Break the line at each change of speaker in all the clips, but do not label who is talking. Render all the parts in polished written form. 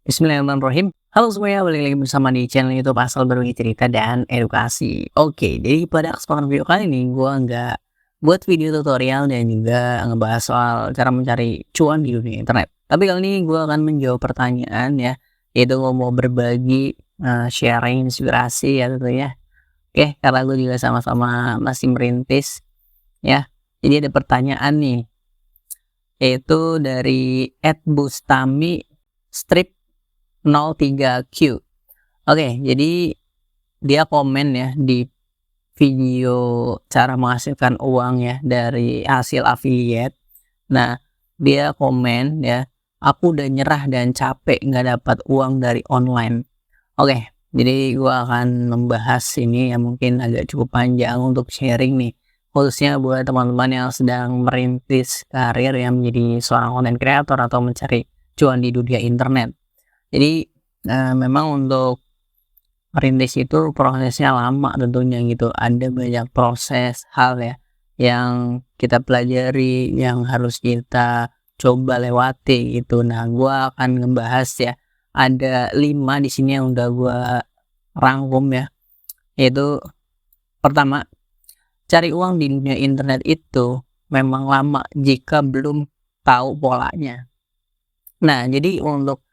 Bismillahirrahmanirrahim. Halo semuanya, balik lagi bersama di channel YouTube Asal Berbagi Cerita dan Edukasi. Oke, jadi pada kesempatan video kali ini gua nggak buat video tutorial dan juga ngebahas soal cara mencari cuan di dunia internet. Tapi kali ini gua akan menjawab pertanyaan ya, yaitu gua mau berbagi sharing inspirasi ya tentunya. Oke, karena gue juga sama-sama masih merintis ya. Jadi ada pertanyaan nih, yaitu dari @bustami strip 03Q. Oke, jadi dia komen ya di video cara menghasilkan uang ya dari hasil affiliate. Nah, dia komen ya, "Aku udah nyerah dan capek nggak dapat uang dari online." Oke, jadi gua akan membahas ini yang mungkin agak cukup panjang untuk sharing nih, khususnya buat teman-teman yang sedang merintis karir yang menjadi seorang content creator atau mencari cuan di dunia internet. Jadi, memang untuk merintis itu prosesnya lama tentunya gitu, ada banyak proses hal ya, yang kita pelajari, yang harus kita coba lewati gitu. Nah, gua akan ngebahas ya, ada 5 di sini yang udah gua rangkum ya, yaitu pertama, cari uang di dunia internet itu memang lama jika belum tahu polanya. Nah, jadi untuk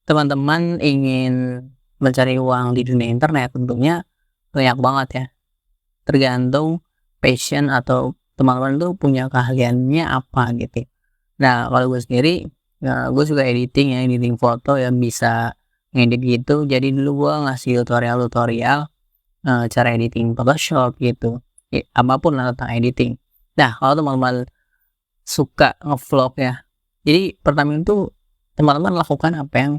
teman-teman ingin mencari uang di dunia internet tentunya banyak banget ya, tergantung passion atau teman-teman tuh punya keahliannya apa gitu. Nah, kalau gue sendiri, gue suka editing ya, editing foto yang bisa ngedit gitu. Jadi dulu gue ngasih tutorial-tutorial, cara editing Photoshop gitu, apapun lah tentang editing. Nah, kalau teman-teman suka ngevlog ya, jadi pertama itu teman-teman lakukan apa yang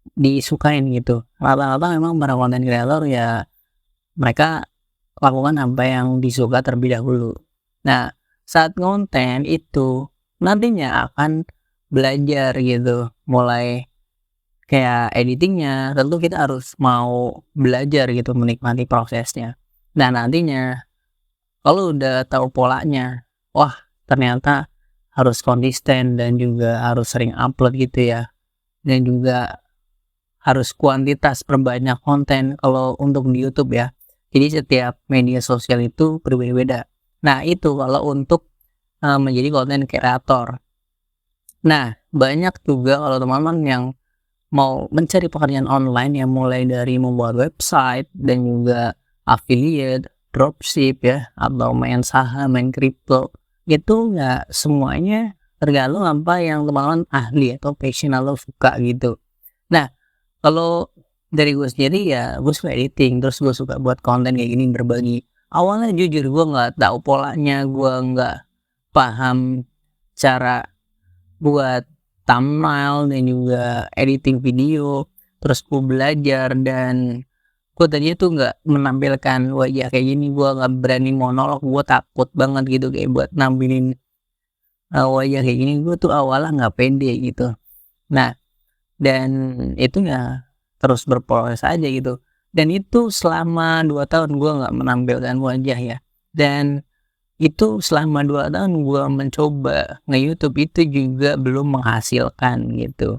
disukain gitu. Rata-rata memang para content creator ya mereka lakukan apa yang disuka terlebih dahulu. Nah, saat konten itu nantinya akan belajar gitu, mulai kayak editingnya, tentu kita harus mau belajar gitu, menikmati prosesnya. Nah, nantinya kalau udah tahu polanya, wah ternyata harus konsisten dan juga harus sering upload gitu ya. Dan juga harus kuantitas perbanyak konten kalau untuk di YouTube ya. Jadi setiap media sosial itu berbeda-beda. Nah, itu kalau untuk menjadi konten kreator. Nah, banyak juga kalau teman-teman yang mau mencari pekerjaan online yang mulai dari membuat website dan juga affiliate, dropship ya, atau main saham, main kripto. Itu nggak semuanya tergantung apa yang teman-teman ahli atau passion atau suka gitu. Nah, kalau dari gue sendiri ya gue suka editing, terus gue suka buat konten kayak gini berbagi. Awalnya jujur gue nggak tahu polanya, gue nggak paham cara buat thumbnail dan juga editing video. Terus gue belajar dan gue tadinya tuh nggak menampilkan wajah kayak gini, gue nggak berani monolog, gue takut banget gitu kayak buat nampilin wajah kayak gini, gue tuh awalnya nggak pede gitu. Nah, dan itu ya terus berproses aja gitu, dan itu selama 2 tahun gue nggak menampilkan wajah ya, dan itu selama 2 tahun gue mencoba nge-YouTube itu juga belum menghasilkan gitu.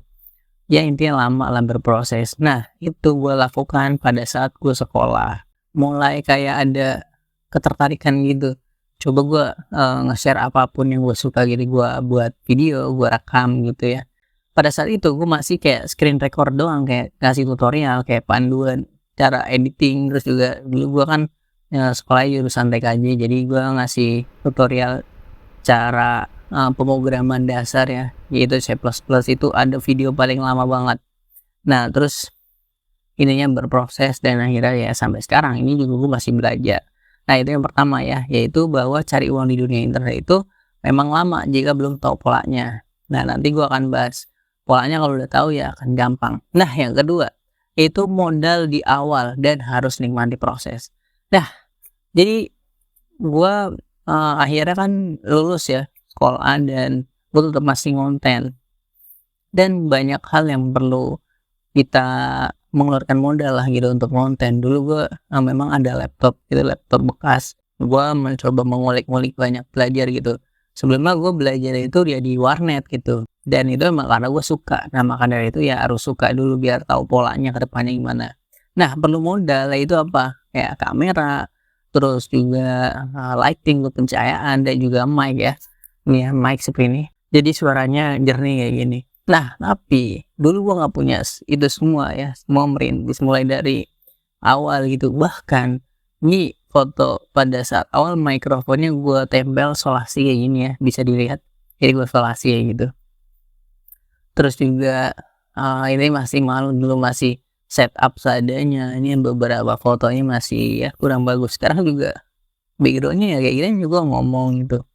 Ya intinya lama lah berproses. Nah, itu gue lakukan pada saat gue sekolah. Mulai kayak ada ketertarikan gitu. Coba gue nge-share apapun yang gue suka gitu, gue buat video, gue rekam gitu ya. Pada saat itu gue masih kayak screen record doang, kayak kasih tutorial, kayak panduan cara editing. Terus juga dulu gue kan sekolah jurusan TKJ, jadi gue ngasih tutorial cara pemrograman dasar ya, yaitu C++. Itu ada video paling lama banget. Nah, terus ininya berproses dan akhirnya ya sampai sekarang ini juga gue masih belajar. Nah, itu yang pertama ya, yaitu bahwa cari uang di dunia internet itu memang lama jika belum tahu polanya. Nah, nanti gue akan bahas polanya, kalau udah tahu ya akan gampang. Nah, yang kedua, itu modal di awal dan harus nikmati proses. Nah, jadi gue akhirnya kan lulus ya sekolah dan gue tetap masih konten. Dan banyak hal yang perlu kita mengeluarkan modal lah gitu untuk konten. Dulu gue memang ada laptop gitu, laptop bekas. Gue mencoba mengulik-ngulik banyak, belajar gitu. Sebelumnya gue belajar itu ya di warnet gitu, dan itu emang karena gue suka. Nah, maka dari itu ya harus suka dulu biar tahu polanya ke depannya gimana. Nah, perlu modal, itu apa, kayak kamera, terus juga, lighting, pencahayaan, dan juga mic ya. Ini ya, mic seperti ini. Jadi suaranya jernih kayak gini. Nah, tapi dulu gue nggak punya itu semua ya, semua merintis mulai dari awal gitu. Bahkan ini foto pada saat awal mikrofonnya gue tempel solasi kayak gini ya, bisa dilihat. Jadi gue solasi kayak gitu. Terus juga, ini masih malu dulu, masih setup seadanya. Ini beberapa fotonya masih ya kurang bagus. Sekarang juga background-nya ya kayak gini juga ngomong gitu.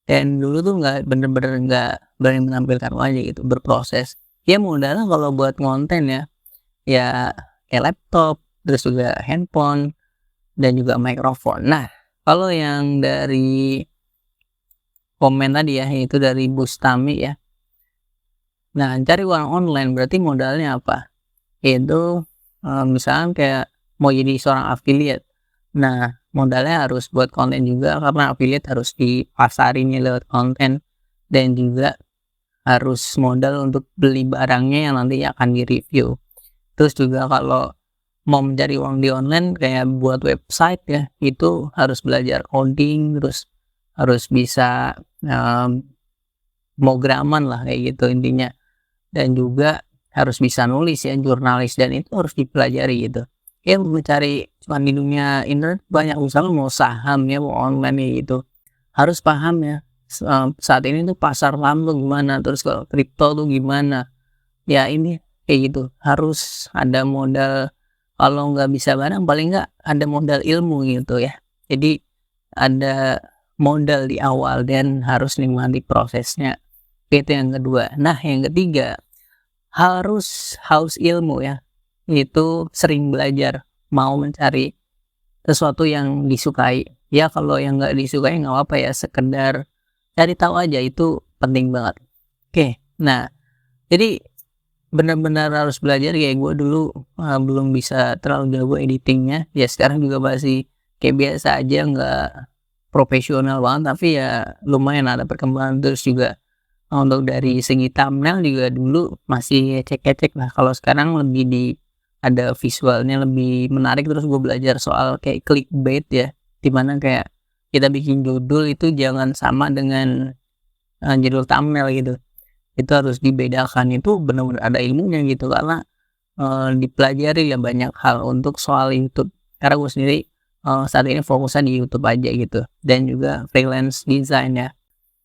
Dan dulu tuh nggak bener-bener nggak berani menampilkan wajah gitu, berproses. Ya modalnya kalau buat konten ya, ya kayak laptop, terus juga handphone, dan juga mikrofon. Nah, kalau yang dari komen tadi ya, itu dari Bustami ya. Nah, cari uang online berarti modalnya apa? Itu, misalkan kayak mau jadi seorang affiliate. Nah, modalnya harus buat konten juga karena affiliate harus dipasarinnya lewat konten, dan juga harus modal untuk beli barangnya yang nanti akan di-review. Terus juga kalau mau mencari uang di online kayak buat website ya, itu harus belajar coding, terus harus bisa, pemrograman lah kayak gitu intinya. Dan juga harus bisa nulis ya, jurnalis, dan itu harus dipelajari gitu. Ya mencari cuan di dunia internet banyak, misalnya mau saham ya, mau online ya gitu. Harus paham ya, saat ini tuh pasar saham tuh gimana, terus kalau kripto tuh gimana. Ya ini kayak gitu, harus ada modal, kalau nggak bisa barang paling nggak ada modal ilmu gitu ya. Jadi ada modal di awal dan harus nikmati prosesnya. Itu yang kedua. Nah, yang ketiga, haus ilmu ya. Itu sering belajar, mau mencari sesuatu yang disukai. Ya kalau yang nggak disukai nggak apa-apa ya, sekedar cari tahu aja, itu penting banget. Oke, nah jadi benar-benar harus belajar. Kayak gue dulu, belum bisa terlalu jago editingnya, ya sekarang juga masih kayak biasa aja, nggak profesional banget, tapi ya lumayan ada perkembangan. Terus juga untuk dari segi thumbnail juga dulu masih ecek-ecek lah, kalau sekarang lebih ada visualnya lebih menarik. Terus gue belajar soal kayak clickbait ya, dimana kayak kita bikin judul itu jangan sama dengan judul thumbnail gitu. Itu harus dibedakan, itu benar-benar ada ilmunya gitu, karena dipelajari ya banyak hal untuk soal YouTube. Karena gue sendiri saat ini fokusnya di YouTube aja gitu, dan juga freelance design ya.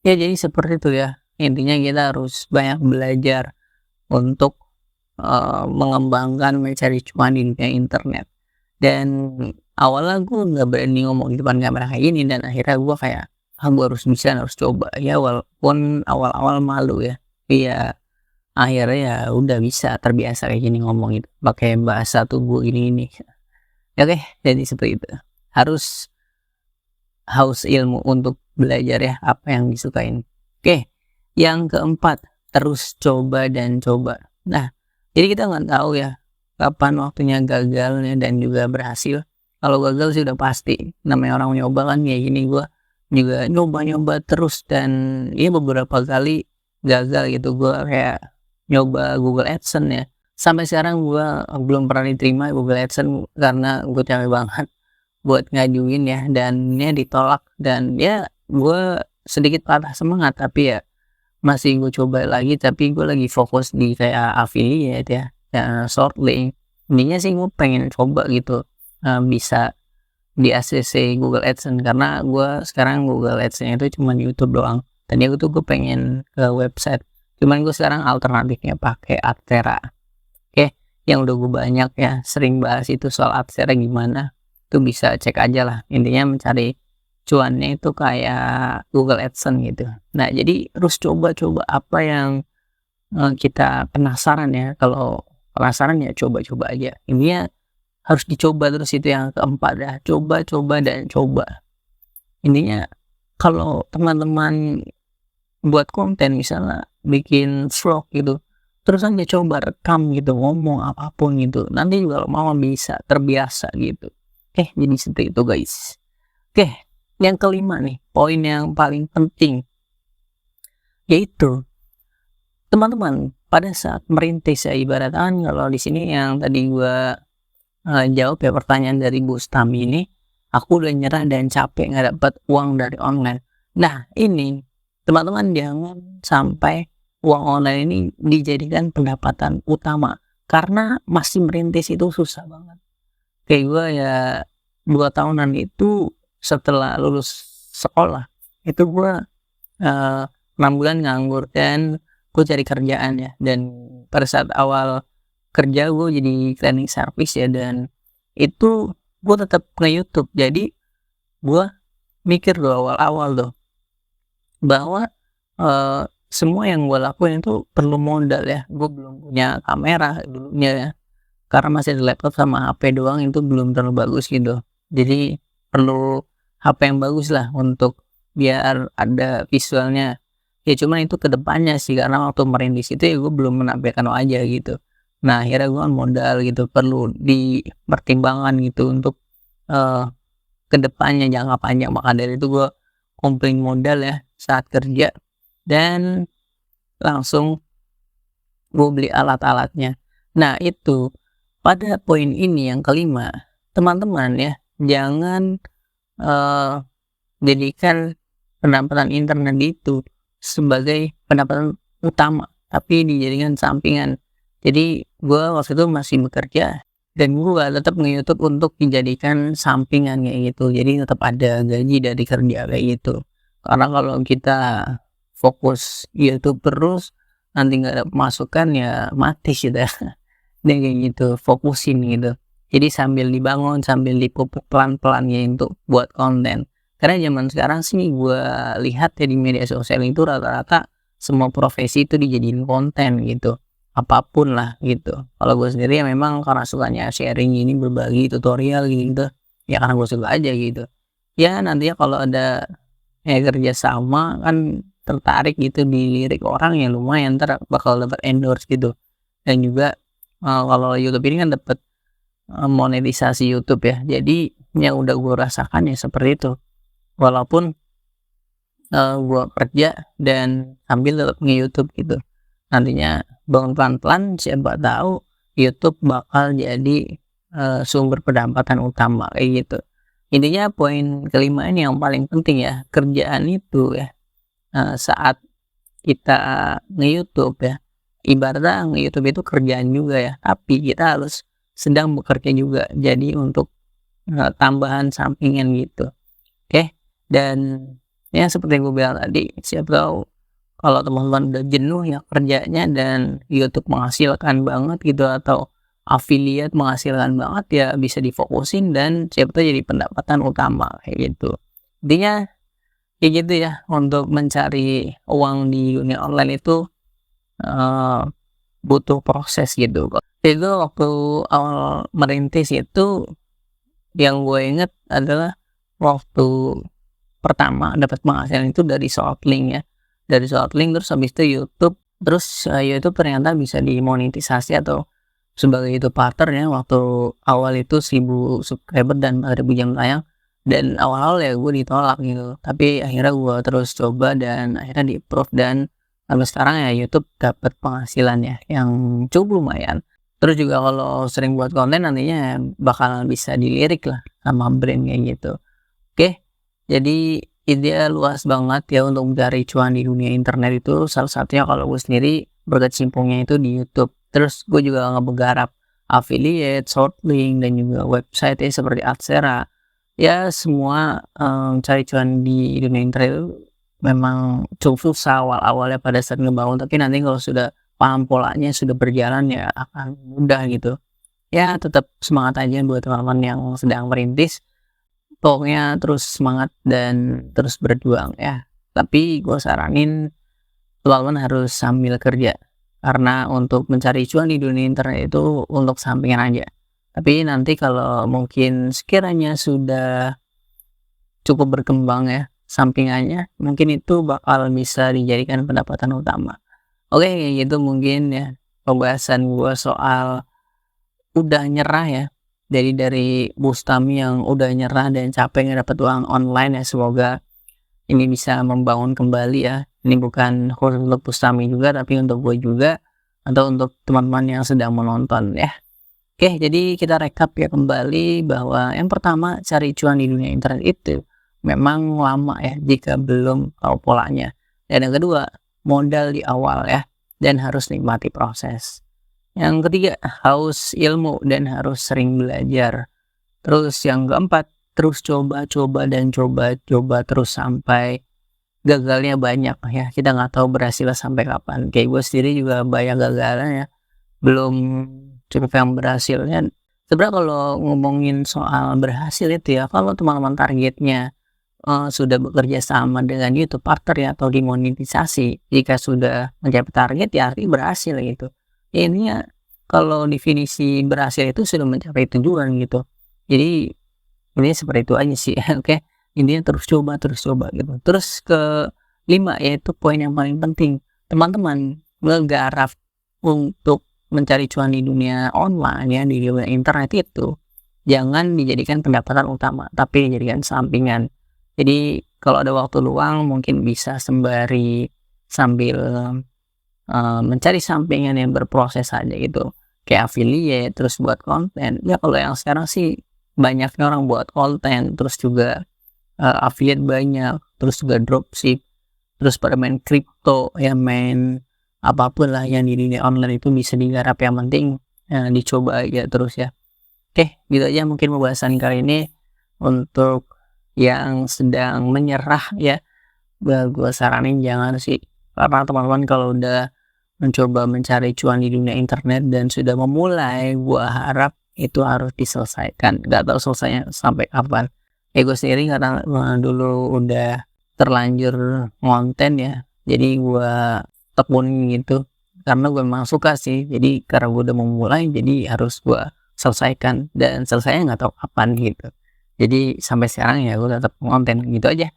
Ya jadi seperti itu ya, intinya kita harus banyak belajar untuk mengembangkan mencari cuan di dunia internet. Dan awalnya gue nggak berani ngomong di depan kamera kayak gini, dan akhirnya gue kayak, gue harus bisa, harus coba ya, walaupun awal-awal malu ya. Iya, akhirnya ya udah bisa terbiasa kayak gini ngomong itu pakai bahasa tubuh ini. Oke, jadi seperti itu. Harus haus ilmu untuk belajar ya apa yang disukain. Oke, yang keempat, terus coba dan coba. Nah, jadi kita nggak tahu ya kapan waktunya gagalnya dan juga berhasil. Kalau gagal sih udah pasti, namanya orang nyoba kan kayak gini. Gue juga nyoba terus, dan ya beberapa kali gagal gitu. Gue kayak nyoba Google AdSense ya, sampai sekarang gue belum pernah diterima Google AdSense karena gue capek banget buat ngajuin ya, dan ya ditolak. Dan ya gue sedikit patah semangat, tapi ya masih gue coba lagi. Tapi gue lagi fokus di kayak affiliate ya, short link. Intinya sih gue pengen coba gitu, bisa di ACC Google AdSense, karena gue sekarang Google AdSense itu cuma YouTube doang. Tadi aku tuh gue pengen ke website, cuman gue sekarang alternatifnya pakai Adtera. Oke, yang udah gue banyak ya sering bahas itu soal Adtera gimana, tuh bisa cek aja lah. Intinya mencari cuannya itu kayak Google AdSense gitu. Nah, jadi terus coba-coba apa yang kita penasaran ya. Kalau penasaran ya coba-coba aja. Intinya harus dicoba terus, itu yang keempat ya. Coba dan coba. Intinya kalau teman-teman buat konten, misalnya bikin vlog gitu, terus aja coba rekam gitu, ngomong apapun gitu, nanti juga lama-lama bisa terbiasa gitu. Jadi seperti itu guys. Yang kelima nih, poin yang paling penting, Yaitu teman-teman pada saat merintis ya, ibaratkan kalau di sini yang tadi gua, jawab ya pertanyaan dari Bustami ini, aku udah nyerah dan capek nggak dapat uang dari online. Nah ini, teman-teman jangan sampai uang online ini dijadikan pendapatan utama, karena masih merintis itu susah banget. Kayak gua ya 2 tahunan itu setelah lulus sekolah, itu gua, eee, 6 bulan nganggur dan gue cari kerjaan ya, dan pada saat awal kerja gue jadi cleaning service ya, dan itu gue tetap nge-YouTube. Jadi gue mikir tuh awal-awal tuh bahwa, semua yang gue lakuin itu perlu modal ya, gue belum punya kamera dulunya ya, karena masih ada laptop sama HP doang, itu belum terlalu bagus gitu. Jadi perlu HP yang bagus lah untuk biar ada visualnya. Ya cuman itu ke depannya sih, karena waktu merintis itu ya gue belum menampilkan wajah gitu. Nah akhirnya gue kan modal gitu, perlu dipertimbangkan gitu untuk, eee, ke depannya jangka panjang. Maka dari itu gue kumpulin modal ya saat kerja, dan langsung gue beli alat-alatnya. Nah itu, pada poin ini yang kelima, teman-teman ya, jangan, eee, jadikan pendapatan internet itu sebagai pendapatan utama, tapi dijadikan sampingan. Jadi gue waktu itu masih bekerja, dan gue tetap nge-YouTube untuk dijadikan sampingan kayak gitu. Jadi tetap ada gaji dari kerja kayak gitu. Karena kalau kita fokus YouTube terus, nanti nggak ada pemasukan ya mati kita. Dan kayak gitu, fokusin gitu. Jadi sambil dibangun, sambil dipupuk pelan-pelan ya untuk buat konten. Karena zaman sekarang sih gue lihat ya di media sosial itu rata-rata semua profesi itu dijadiin konten gitu. Apapun lah gitu. Kalau gue sendiri ya memang karena sukanya sharing ini, berbagi tutorial gitu. Ya karena gue suka aja gitu. Ya nantinya kalau ada kerja sama kan tertarik gitu dilirik orang, ya lumayan entar bakal dapat endorse gitu. Dan juga kalau YouTube ini kan dapat monetisasi YouTube ya. Jadi yang udah gue rasakan ya seperti itu. Walaupun, gue kerja dan sambil tetap nge-YouTube gitu. Nantinya bangun pelan-pelan, siapa tahu YouTube bakal jadi, sumber pendapatan utama kayak gitu. Intinya poin kelima ini yang paling penting ya, kerjaan itu ya, saat kita nge-YouTube ya, ibaratnya nge-YouTube itu kerjaan juga ya, tapi kita harus sedang bekerja juga. Jadi untuk, tambahan sampingan gitu. Oke, dan ya seperti yang gue bilang tadi, siapa tahu kalau teman-teman udah jenuh ya kerjanya dan YouTube menghasilkan banget gitu, atau affiliate menghasilkan banget, ya bisa difokusin dan siapa tahu jadi pendapatan utama kayak gitu. Intinya kayak gitu ya, untuk mencari uang di dunia online itu, eee, butuh proses gitu. Itu waktu awal merintis itu yang gue inget adalah waktu pertama dapat penghasilan itu dari Shortlink ya, dari Shortlink terus habis itu YouTube, terus, YouTube ternyata bisa dimonetisasi atau sebagai YouTube partner ya. Waktu awal itu 1.000 subscriber dan 4.000 jam tayang, dan awal-awal ya gue ditolak gitu, tapi akhirnya gue terus coba dan akhirnya di-approve, dan sampai sekarang ya YouTube dapat penghasilan ya yang cukup lumayan. Terus juga kalau sering buat konten nantinya bakal bisa dilirik lah sama brand kayak gitu. Oke, jadi ide luas banget ya untuk mencari cuan di dunia internet itu, salah satunya kalau gue sendiri berkecimpungnya itu di YouTube. Terus gue juga ngegarap affiliate, shortlink, dan juga website ya seperti Adsera. Ya semua, cari cuan di dunia internet itu memang cukup susah awal-awalnya pada saat ngebangun, tapi nanti kalau sudah paham polanya, sudah berjalan ya akan mudah gitu. Ya tetap semangat aja buat teman-teman yang sedang merintis. Pokoknya terus semangat dan terus berjuang ya. Tapi gue saranin teman-teman harus sambil kerja. Karena untuk mencari cuan di dunia internet itu untuk sampingan aja. Tapi nanti kalau mungkin sekiranya sudah cukup berkembang ya sampingannya, mungkin itu bakal bisa dijadikan pendapatan utama. Oke, kayak gitu mungkin ya pembahasan gue soal udah nyerah ya. Jadi dari Bustami yang udah nyerah dan capek nggak dapet uang online ya, semoga ini bisa membangun kembali ya Ini bukan khusus untuk Bustami juga, tapi untuk gue juga, atau untuk teman-teman yang sedang menonton ya. Oke, jadi kita rekap ya kembali bahwa yang pertama, cari cuan di dunia internet itu memang lama ya jika belum tahu polanya. Dan yang kedua, modal di awal ya, dan harus nikmati proses. Yang ketiga, haus ilmu dan harus sering belajar. Terus yang keempat, terus coba-coba dan coba-coba terus sampai gagalnya banyak ya. Kita nggak tahu berhasil sampai kapan. Kayak gue sendiri juga banyak gagalnya ya. Belum cukup yang berhasilnya. Sebenarnya kalau ngomongin soal berhasil itu ya, kalau teman-teman targetnya sudah bekerja sama dengan YouTube partner ya atau dimonetisasi, jika sudah mencapai target ya artinya berhasil gitu. Ya intinya kalau definisi berhasil itu sudah mencapai tujuan gitu. Jadi intinya seperti itu aja sih. Oke, intinya terus coba gitu. Terus ke 5 yaitu poin yang paling penting, teman-teman ngegarap untuk mencari cuan di dunia online ya, di dunia internet itu jangan dijadikan pendapatan utama, tapi dijadikan sampingan. Jadi kalau ada waktu luang mungkin bisa sembari sambil mencari sampingan yang berproses aja gitu, kayak affiliate, terus buat konten. Ya kalau yang sekarang sih banyaknya orang buat konten, terus juga affiliate banyak, terus juga dropship, terus pada main kripto ya, main apapun lah yang di dunia online itu bisa digarap, yang penting dicoba aja terus ya. Oke, gitu aja mungkin pembahasan kali ini. Untuk yang sedang menyerah ya, gue saranin jangan sih, karena teman-teman kalau udah mencoba mencari cuan di dunia internet dan sudah memulai, gue harap itu harus diselesaikan. Gak tahu selesainya sampai kapan. Gue sendiri karena dulu udah terlanjur ngonten ya, jadi gue tekunin gitu karena gue memang suka sih. Jadi karena gue udah memulai, jadi harus gue selesaikan, dan selesainya nggak tahu kapan gitu. Jadi sampai sekarang ya gue tetap ngonten gitu aja.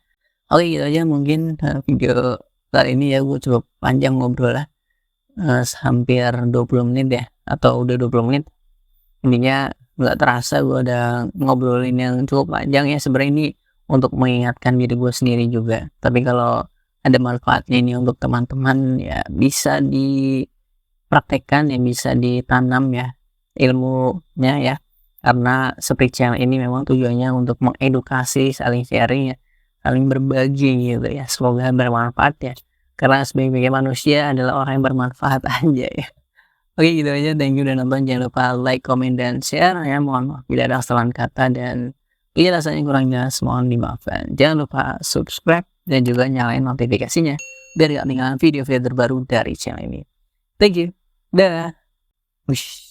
Oke, gitu aja mungkin video kali ini ya, gue cukup panjang ngobrol lah, hampir 20 menit ya, atau udah 20 menit. Intinya nggak terasa gue udah ngobrolin yang cukup panjang ya. Sebenarnya ini untuk mengingatkan diri gue sendiri juga, tapi kalau ada manfaatnya ini untuk teman-teman ya bisa dipraktekkan ya, bisa ditanam ya ilmunya ya, karena seperti channel ini memang tujuannya untuk mengedukasi, saling sharing ya, saling berbagi gitu ya. Semoga bermanfaat ya, karena sebagai manusia adalah orang yang bermanfaat aja ya. Oke, gitu aja. Thank you udah nonton. Jangan lupa like, comment, dan share ya. Mohon maaf bila ada kesalahan kata dan bila rasanya kurang jelas, mohon dimaafkan. Jangan lupa subscribe dan juga nyalain notifikasinya biar gak ketinggalan video-video terbaru dari channel ini. Thank you. Dah. Wish.